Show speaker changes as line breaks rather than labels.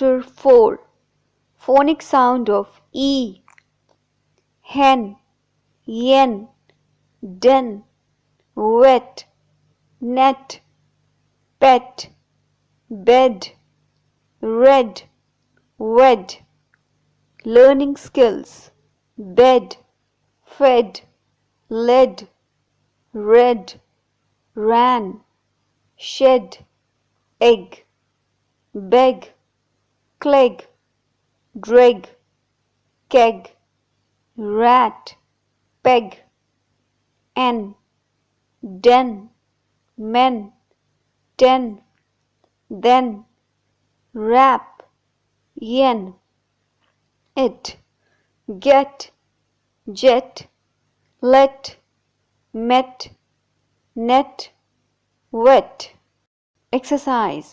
Chapter 4. Phonic sound of E. Hen, yen, den, wet, net, pet, bed, red, wed. Learning skills: bed, fed, led, read, ran, shed, egg, beg, clegg, dreg, keg, rat, peg, en, den, men, ten, then, rap, yen, it, get, jet, let, met, net, wet. Exercise.